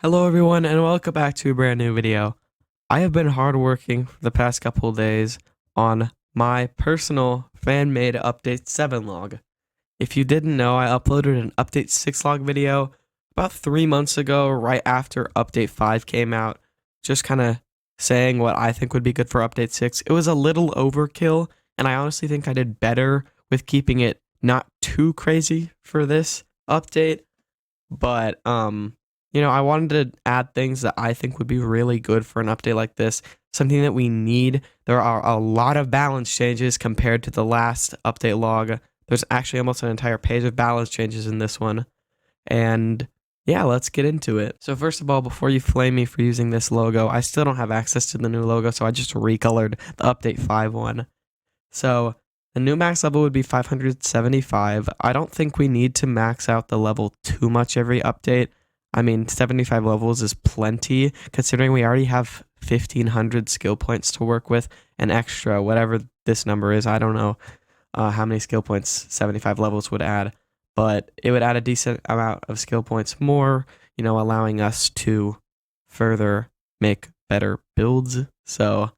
Hello everyone and welcome back to a brand new video. I have been hardworking for the past couple of days on my personal fan-made Update 7 log. If you didn't know, I uploaded an Update 6 log video about 3 months ago, right after Update 5 came out, just kind of saying what I think would be good for Update 6. It was a little overkill, and I honestly think I did better with keeping it not too crazy for this update, but I wanted to add things that I think would be really good for an update like this, something that we need. There are a lot of balance changes compared to the last update log. There's actually almost an entire page of balance changes in this one. And yeah, let's get into it. So first of all, before you flame me for using this logo, I still don't have access to the new logo, so I just recolored the Update 5 one. So the new max level would be 575. I don't think we need to max out the level too much every update. I mean, 75 levels is plenty, considering we already have 1,500 skill points to work with, and extra, whatever this number is. I don't know how many skill points 75 levels would add, but it would add a decent amount of skill points more, allowing us to further make better builds. So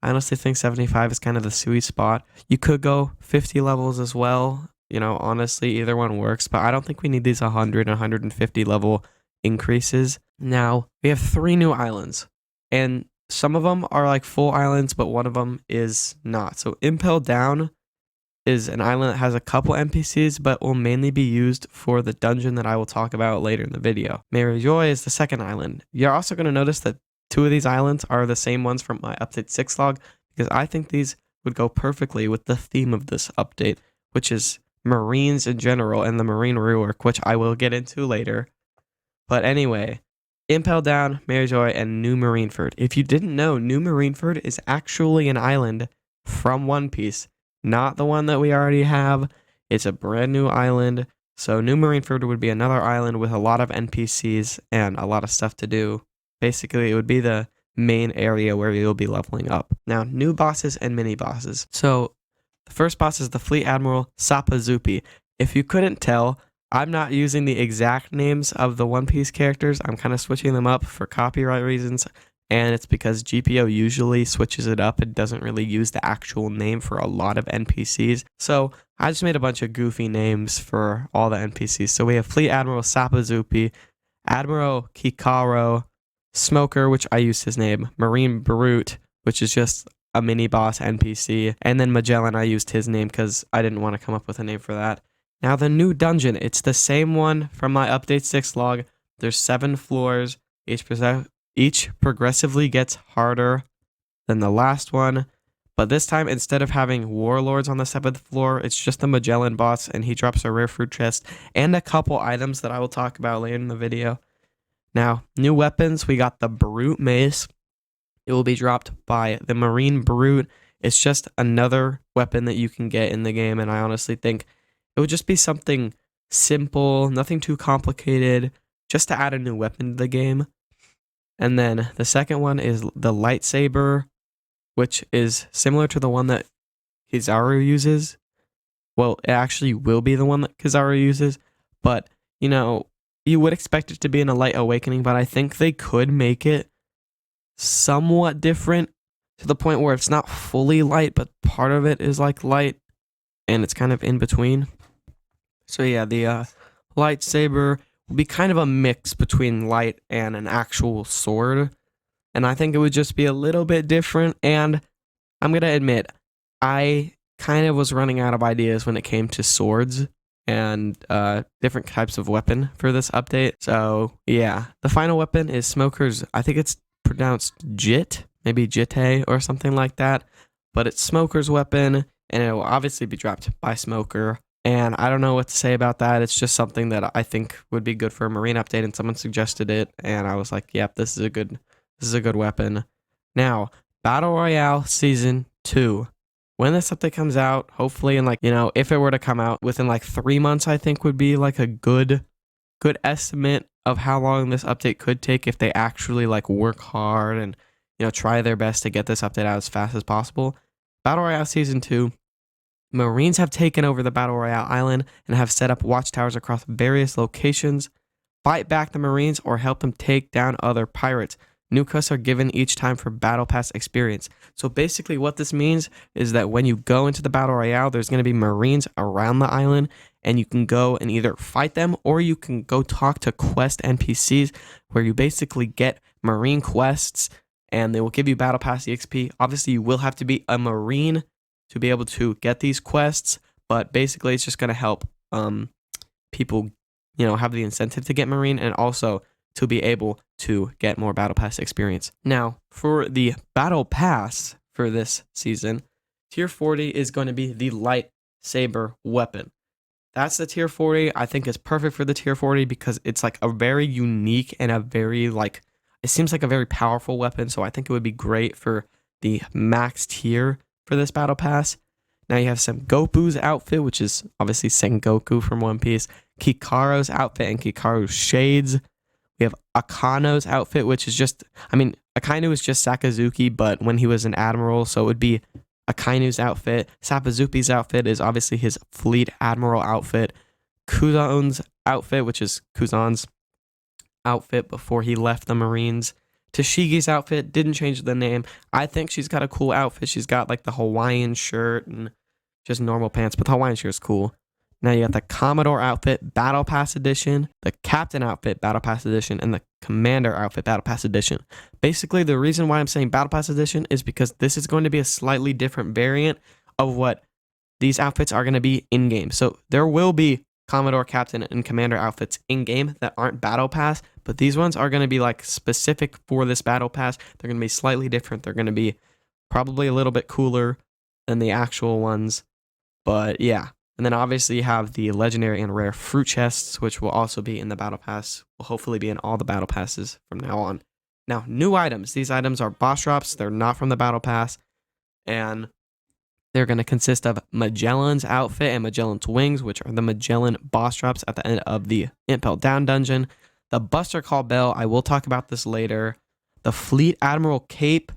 I honestly think 75 is kind of the sweet spot. You could go 50 levels as well. Honestly, either one works, but I don't think we need these 100 and 150 level increases. Now, we have 3 new islands, and some of them are like full islands, but one of them is not. So Impel Down is an island that has a couple NPCs, but will mainly be used for the dungeon that I will talk about later in the video. Mary Joy is the second island. You're also going to notice that 2 of these islands are the same ones from my Update 6 log, because I think these would go perfectly with the theme of this update, which is Marines in general and the Marine rework, which I will get into later. But anyway, Impel Down, Mary Joy, and New Marineford. If you didn't know, New Marineford is actually an island from One Piece, not the one that we already have. It's a brand new island. So New Marineford would be another island with a lot of NPCs and a lot of stuff to do. Basically, it would be the main area where you'll be leveling up. Now, new bosses and mini bosses. So the first boss is the Fleet Admiral Sapazupi. If you couldn't tell, I'm not using the exact names of the One Piece characters. I'm kind of switching them up for copyright reasons, and it's because GPO usually switches it up and doesn't really use the actual name for a lot of NPCs. So I just made a bunch of goofy names for all the NPCs. So we have Fleet Admiral Sapazupi, Admiral Kikaro, Smoker, which I used his name, Marine Brute, which is just a mini boss NPC, and then Magellan, I used his name because I didn't want to come up with a name for that. Now the new dungeon, it's the same one from my Update 6 log. There's 7 floors, each progressively gets harder than the last one, but this time instead of having warlords on the 7th floor, it's just the Magellan boss, and he drops a rare fruit chest and a couple items that I will talk about later in the video. Now, new weapons, we got the Brute Mace. It will be dropped by the Marine Brute. It's just another weapon that you can get in the game, and I honestly think it would just be something simple, nothing too complicated, just to add a new weapon to the game. And then the second one is the lightsaber, which is similar to the one that Kizaru uses. Well, it actually will be the one that Kizaru uses, but, you would expect it to be in a light awakening, but I think they could make it somewhat different to the point where it's not fully light, but part of it is like light, and it's kind of in between. So yeah, the lightsaber will be kind of a mix between light and an actual sword, and I think it would just be a little bit different. And I'm gonna admit, I kind of was running out of ideas when it came to swords and different types of weapon for this update. So yeah, the final weapon is Smoker's, I think it's pronounced Jit, maybe Jite or something like that, but it's Smoker's weapon, and it will obviously be dropped by Smoker. And I don't know what to say about that. It's just something that I think would be good for a Marine update, and someone suggested it, and I was like, yep, this is a good weapon. Now, Battle Royale Season 2. When this update comes out, hopefully in if it were to come out within 3 months, I think would be a good estimate of how long this update could take if they actually work hard and try their best to get this update out as fast as possible. Battle Royale Season 2. Marines have taken over the Battle Royale island and have set up watchtowers across various locations. fight back the Marines, or help them take down other pirates. New quests are given each time for Battle Pass experience. So basically what this means is that when you go into the Battle Royale, there's going to be Marines around the island, and you can go and either fight them, or you can go talk to quest NPCs, where you basically get Marine quests, and they will give you Battle Pass EXP. Obviously, you will have to be a Marine to be able to get these quests, but basically it's just going to help people, have the incentive to get Marine, and also to be able to get more Battle Pass experience. Now, for the Battle Pass for this season, Tier 40 is going to be the lightsaber weapon. That's the Tier 40. I think it's perfect for the Tier 40 because it's like a very unique and a very it seems like a very powerful weapon. So I think it would be great for the max tier for this Battle Pass. Now you have Sengoku's outfit, which is obviously Sengoku from One Piece, Kikaro's outfit and Kikaro's shades. We have Akano's outfit, which is Akainu is just Sakazuki, but when he was an admiral, so it would be Akainu's outfit. Sapazuki's outfit is obviously his fleet admiral outfit. Kuzan's outfit, which is Kuzan's outfit before he left the Marines. Tashigi's outfit didn't change the name. I think she's got a cool outfit. She's got like the Hawaiian shirt and just normal pants, but the Hawaiian shirt is cool. Now you got the Commodore outfit, Battle Pass Edition, the Captain outfit, Battle Pass Edition, and the Commander outfit, Battle Pass Edition. Basically, the reason why I'm saying Battle Pass Edition is because this is going to be a slightly different variant of what these outfits are going to be in-game. So there will be Commodore, Captain, and Commander outfits in-game that aren't Battle Pass, but these ones are going to be like specific for this Battle Pass. They're going to be slightly different. They're going to be probably a little bit cooler than the actual ones, but yeah. And then obviously you have the legendary and rare fruit chests, which will also be in the Battle Pass. Will hopefully be in all the Battle Passes from now on. Now, new items. These items are boss drops. They're not from the Battle Pass. And they're going to consist of Magellan's outfit and Magellan's wings, which are the Magellan boss drops at the end of the Impel Down dungeon. The Buster Call Bell, I will talk about this later. The Fleet Admiral Cape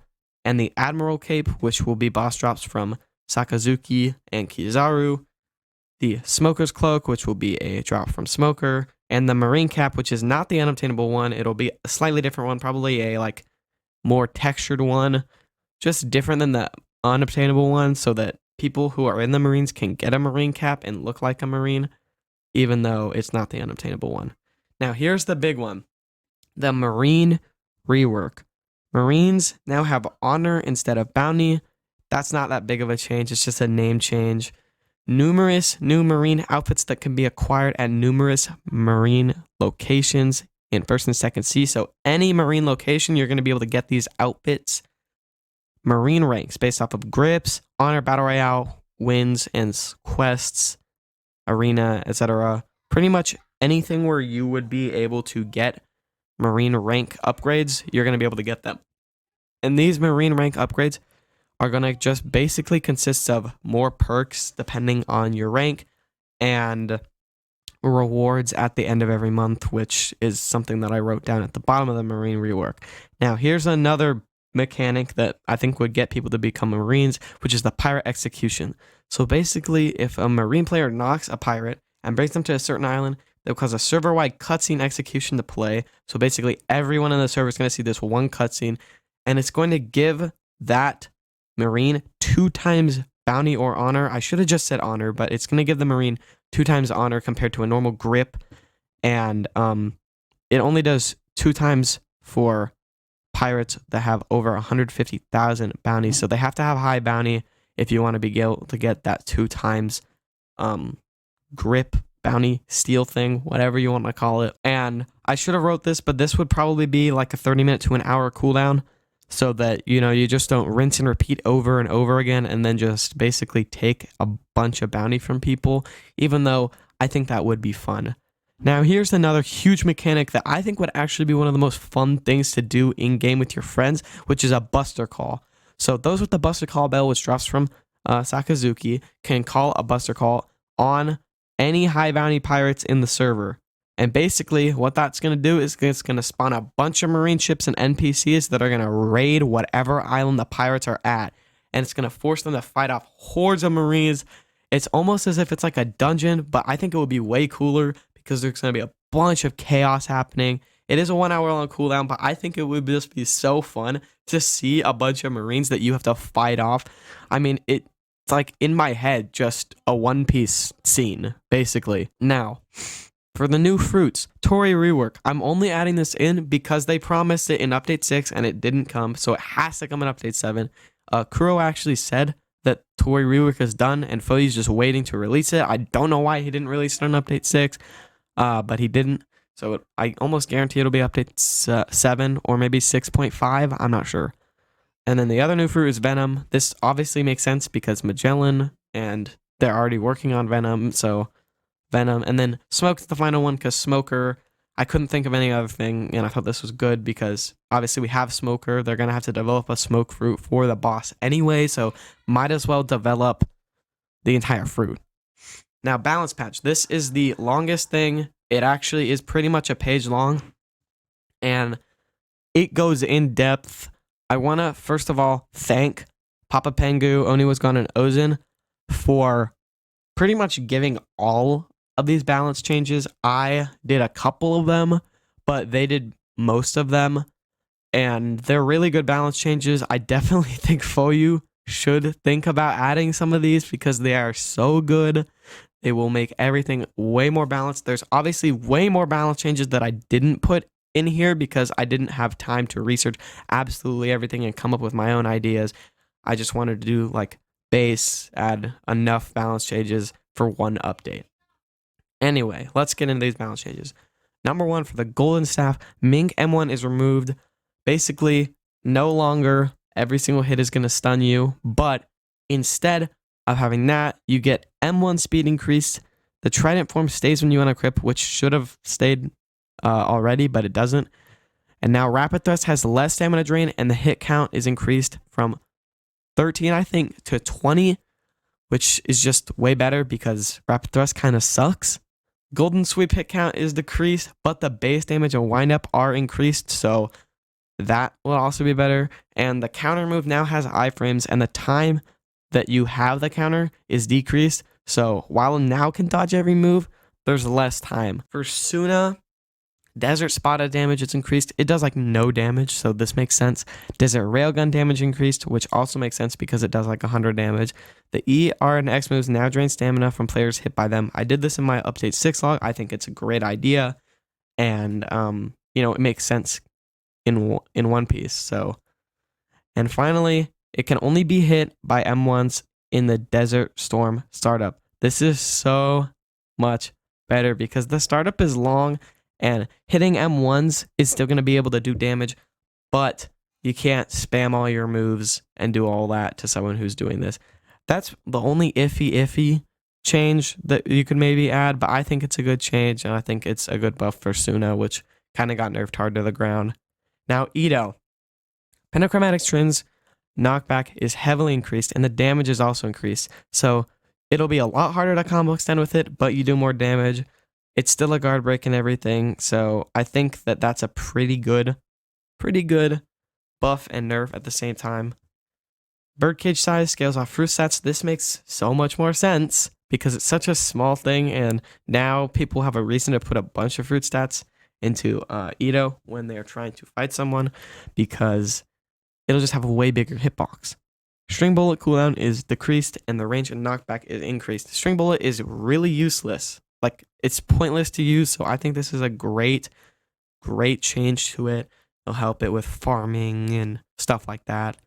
and the Admiral Cape, which will be boss drops from Sakazuki and Kizaru. The Smoker's Cloak, which will be a drop from Smoker, and the Marine Cap, which is not the unobtainable one. It'll be a slightly different one, probably a more textured one, just different than the unobtainable one, so that people who are in the Marines can get a Marine Cap and look like a Marine, even though it's not the unobtainable one. Now, here's the big one, the Marine Rework. Marines now have honor instead of bounty. That's not that big of a change. It's just a name change. Numerous new Marine outfits that can be acquired at numerous Marine locations in first and second sea. So any Marine location, you're going to be able to get these outfits. Marine ranks based off of grips, honor, battle royale, wins, and quests, arena, etc. Pretty much anything where you would be able to get Marine rank upgrades, you're going to be able to get them. And these Marine rank upgrades are going to just basically consist of more perks depending on your rank and rewards at the end of every month, which is something that I wrote down at the bottom of the Marine Rework. Now, here's another mechanic that I think would get people to become Marines, which is the pirate execution. So basically, if a Marine player knocks a pirate and brings them to a certain island, they'll cause a server-wide cutscene execution to play. So basically, everyone in the server is going to see this one cutscene, and it's going to give that Marine 2 times bounty or honor. I should have just said honor, but it's going to give the Marine 2 times honor compared to a normal grip. And it only does 2 times for pirates that have over 150,000 bounties. So they have to have high bounty if you want to be able to get that 2 times grip, bounty, steal thing, whatever you want to call it. And I should have wrote this, but this would probably be like a 30-minute to an hour cooldown, so that, you just don't rinse and repeat over and over again and then just basically take a bunch of bounty from people, even though I think that would be fun. Now, here's another huge mechanic that I think would actually be one of the most fun things to do in-game with your friends, which is a Buster Call. So those with the Buster Call Bell, which drops from Sakazuki, can call a Buster Call on any high bounty pirates in the server. And basically, what that's going to do is it's going to spawn a bunch of Marine ships and NPCs that are going to raid whatever island the pirates are at. And it's going to force them to fight off hordes of Marines. It's almost as if it's like a dungeon, but I think it would be way cooler because there's going to be a bunch of chaos happening. It is a 1 hour long cooldown, but I think it would just be so fun to see a bunch of Marines that you have to fight off. I mean, it's like in my head, just a One Piece scene, basically. Now, for the new fruits, Torii Rework. I'm only adding this in because they promised it in Update 6 and it didn't come, so it has to come in Update 7. Kuro actually said that Torii Rework is done and Philly's just waiting to release it. I don't know why he didn't release it on Update 6, but he didn't. So I almost guarantee it'll be Update 7 or maybe 6.5. I'm not sure. And then the other new fruit is Venom. This obviously makes sense because Magellan, and they're already working on Venom, so Venom. And then Smoke's the final one because Smoker, I couldn't think of any other thing, and I thought this was good because obviously we have Smoker. They're going to have to develop a smoke fruit for the boss anyway, so might as well develop the entire fruit. Now, Balance Patch. This is the longest thing. It actually is pretty much a page long, and it goes in depth. I want to, first of all, thank Papa Pengu, Oni Was Gone, and Ozin for pretty much giving all of these balance changes. I did a couple of them, but they did most of them, and they're really good balance changes. I definitely think Foyu should think about adding some of these because they are so good. It will make everything way more balanced. There's obviously way more balance changes that I didn't put in here because I didn't have time to research absolutely everything and come up with my own ideas. I just wanted to do like base, add enough balance changes for one update. Anyway, let's get into these balance changes. Number 1, for the Golden Staff, Mink M1 is removed. Basically, no longer every single hit is going to stun you, but instead of having that, you get M1 speed increased. The Trident form stays when you unequip, which should have stayed already, but it doesn't. And now Rapid Thrust has less stamina drain, and the hit count is increased from 13, I think, to 20, which is just way better because Rapid Thrust kind of sucks. Golden Sweep hit count is decreased, but the base damage and windup are increased, so that will also be better. And the counter move now has iframes, and the time that you have the counter is decreased. So while now can dodge every move, there's less time. For Suno, Desert Spotted damage is increased. It does like no damage, so this makes sense. Desert Railgun damage increased, which also makes sense because it does like 100 damage. The E, R, and X moves now drain stamina from players hit by them. I did this in my Update 6 log. I think it's a great idea, and it makes sense in One Piece. So, and finally, it can only be hit by M1s in the Desert Storm startup. This is so much better because the startup is long and hitting M1s is still going to be able to do damage, but you can't spam all your moves and do all that to someone who's doing this. That's the only iffy change that you could maybe add, but I think it's a good change, and I think it's a good buff for Suno, which kind of got nerfed hard to the ground. Now, Ito. Pentachromatic Strings knockback is heavily increased, and the damage is also increased. So it'll be a lot harder to combo extend with it, but you do more damage. It's still a guard break and everything, so I think that that's a pretty good buff and nerf at the same time. Birdcage size scales off fruit stats. This makes so much more sense because it's such a small thing, and now people have a reason to put a bunch of fruit stats into Ito when they're trying to fight someone because it'll just have a way bigger hitbox. String Bullet cooldown is decreased and the range and knockback is increased. String Bullet is really useless. Like, it's pointless to use, so I think this is a great change to it. It'll help it with farming and stuff like that.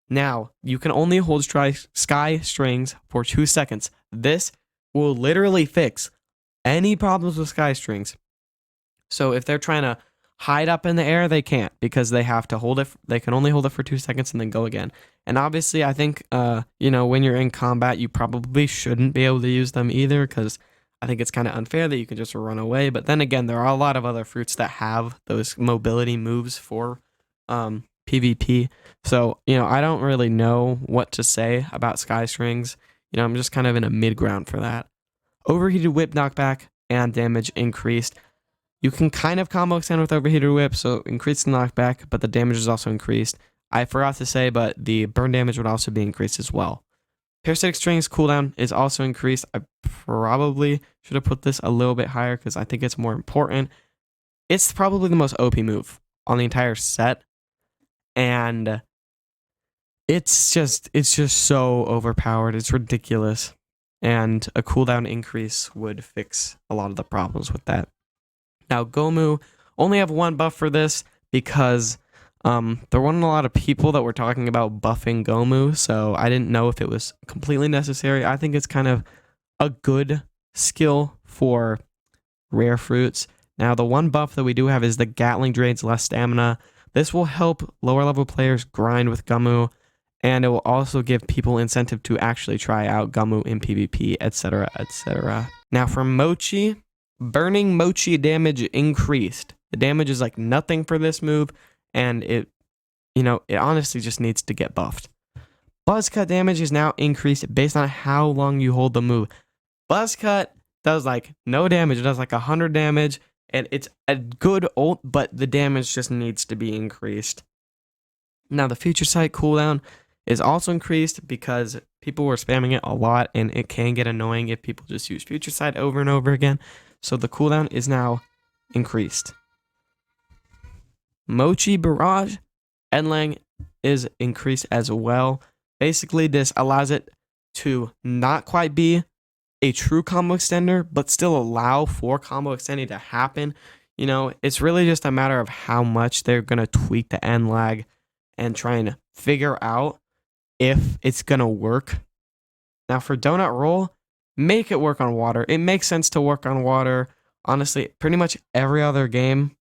Now, you can only hold sky strings for 2 seconds. This will literally fix any problems with sky strings. So if they're trying to hide up in the air, they can't because they have to hold it. They can only hold it for 2 seconds and then go again. And obviously, I think, when you're in combat, you probably shouldn't be able to use them either because I think it's kind of unfair that you can just run away. But then again, there are a lot of other fruits that have those mobility moves for PvP. So, I don't really know what to say about Sky Strings. I'm just kind of in a mid-ground for that. Overheated Whip knockback and damage increased. You can kind of combo extend with Overheated Whip, so increase the knockback, but the damage is also increased. I forgot to say, but the burn damage would also be increased as well. Parasitic String's cooldown is also increased. I probably should have put this a little bit higher because I think it's more important. It's probably the most OP move on the entire set, and it's just so overpowered. It's ridiculous, and a cooldown increase would fix a lot of the problems with that. Now, Gomu only have one buff for this because there weren't a lot of people that were talking about buffing Gomu, so I didn't know if it was completely necessary. I think it's kind of a good skill for rare fruits. Now, the one buff that we do have is the Gatling drains less stamina. This will help lower level players grind with Gomu, and it will also give people incentive to actually try out Gomu in PvP, etc., etc. Now, for Mochi, burning Mochi damage increased. The damage is like nothing for this move, and it honestly just needs to get buffed. Buzz cut damage is now increased based on how long you hold the move. Buzz cut does like no damage. It does like 100 damage, and it's a good ult, but the damage just needs to be increased. Now, the Future Sight cooldown is also increased because people were spamming it a lot, and it can get annoying if people just use Future Sight over and over again. So the cooldown is now increased. Mochi Barrage Endlang is increased as well. Basically, this allows it to not quite be a true combo extender, but still allow for combo extending to happen. It's really just a matter of how much they're going to tweak the end lag and try and figure out if it's going to work. Now, for Donut Roll, make it work on water. It makes sense to work on water. Honestly, pretty much every other game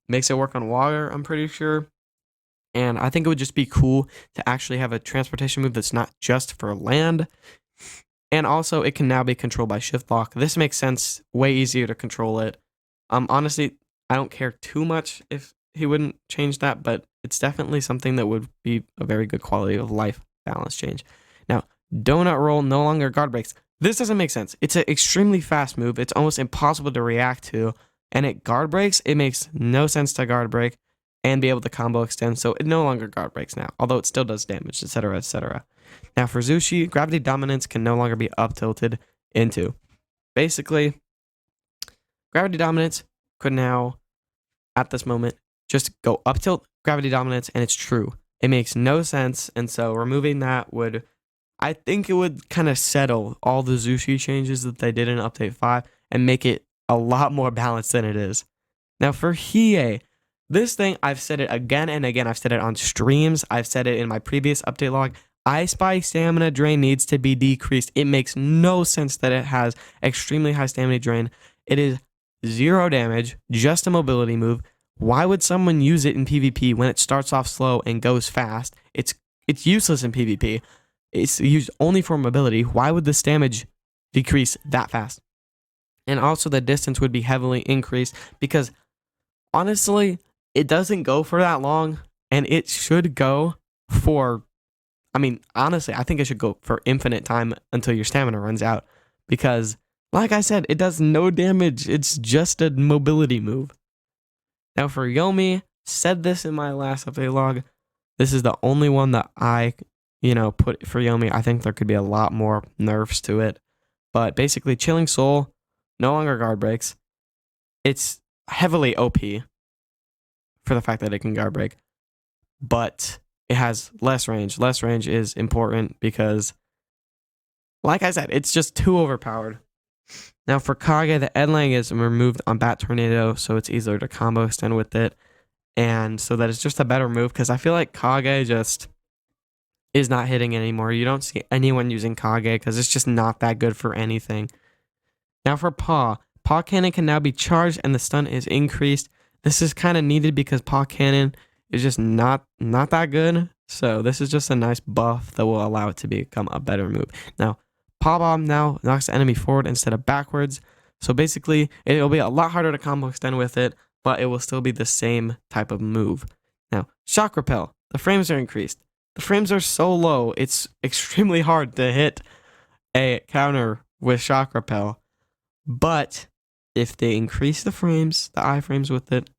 makes it work on water, I'm pretty sure. And I think it would just be cool to actually have a transportation move that's not just for land. And also, it can now be controlled by shift lock. This makes sense, way easier to control it. Honestly, I don't care too much if he wouldn't change that, but it's definitely something that would be a very good quality of life balance change. Now, Donut Roll no longer guard breaks. This doesn't make sense. It's an extremely fast move. It's almost impossible to react to. And it guard breaks. It makes no sense to guard break and be able to combo extend. So it no longer guard breaks now, although it still does damage, etc., etc. Now for Zushi, Gravity Dominance can no longer be up tilted into. Basically, Gravity Dominance could now, at this moment, just go up tilt Gravity Dominance, and it's true. It makes no sense, and so removing that would, I think it would kind of settle all the Zushi changes that they did in Update 5 and make it a lot more balanced than it is. Now for Hiei, this thing, I've said it again and again. I've said it on streams. I've said it in my previous update log. I Spy stamina drain needs to be decreased. It makes no sense that it has extremely high stamina drain. It is 0 damage, just a mobility move. Why would someone use it in PvP when it starts off slow and goes fast? It's useless in PvP. It's used only for mobility. Why would this damage decrease that fast? And also the distance would be heavily increased because honestly, it doesn't go for that long, and it should go for, honestly, I think it should go for infinite time until your stamina runs out because, like I said, it does no damage. It's just a mobility move. Now for Yomi, said this in my last update log, this is the only one that I, put for Yomi. I think there could be a lot more nerfs to it, but basically Chilling Soul, no longer guard breaks. It's heavily OP for the fact that it can guard break, but it has less range. Less range is important because, like I said, it's just too overpowered. Now for Kage, the Endlang is removed on Bat Tornado, so it's easier to combo extend with it, and so that it's just a better move because I feel like Kage just is not hitting anymore. You don't see anyone using Kage because it's just not that good for anything. Now for Paw Cannon can now be charged and the stun is increased. This is kind of needed because Paw Cannon is just not that good. So this is just a nice buff that will allow it to become a better move. Now, Paw Bomb now knocks the enemy forward instead of backwards. So basically, it'll be a lot harder to combo extend with it, but it will still be the same type of move. Now, Shock Repel. The frames are increased. The frames are so low, it's extremely hard to hit a counter with Shock Repel. But if they increase the frames, the iframes with it,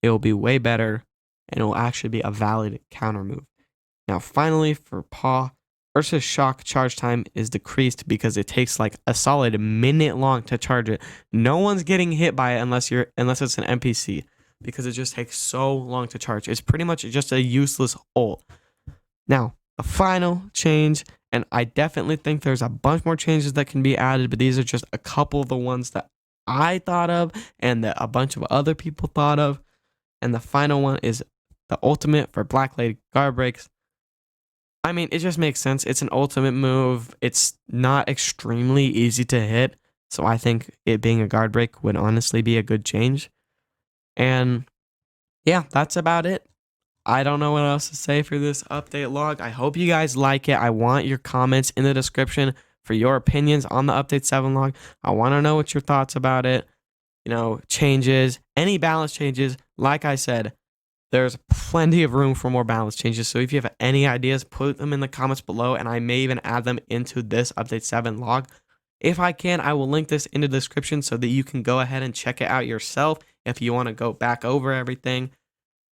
it will be way better, and it will actually be a valid counter move. Now, finally, for Paw, versus shock charge time is decreased because it takes like a solid minute long to charge it. No one's getting hit by it unless it's an NPC, because it just takes so long to charge. It's pretty much just a useless ult. Now, the final change, and I definitely think there's a bunch more changes that can be added, but these are just a couple of the ones that I thought of and that a bunch of other people thought of. And the final one is the ultimate for Black Lady guard breaks. I mean, it just makes sense. It's an ultimate move. It's not extremely easy to hit, so I think it being a guard break would honestly be a good change. And yeah, that's about it. I don't know what else to say for this update log. I hope you guys like it. I want your comments in the description for your opinions on the update 7 log. I want to know what your thoughts about it. Changes, any balance changes. Like I said, there's plenty of room for more balance changes. So if you have any ideas, put them in the comments below, and I may even add them into this update 7 log. If I can, I will link this in the description so that you can go ahead and check it out yourself if you want to go back over everything.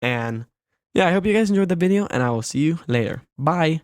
And yeah, I hope you guys enjoyed the video, and I will see you later. Bye.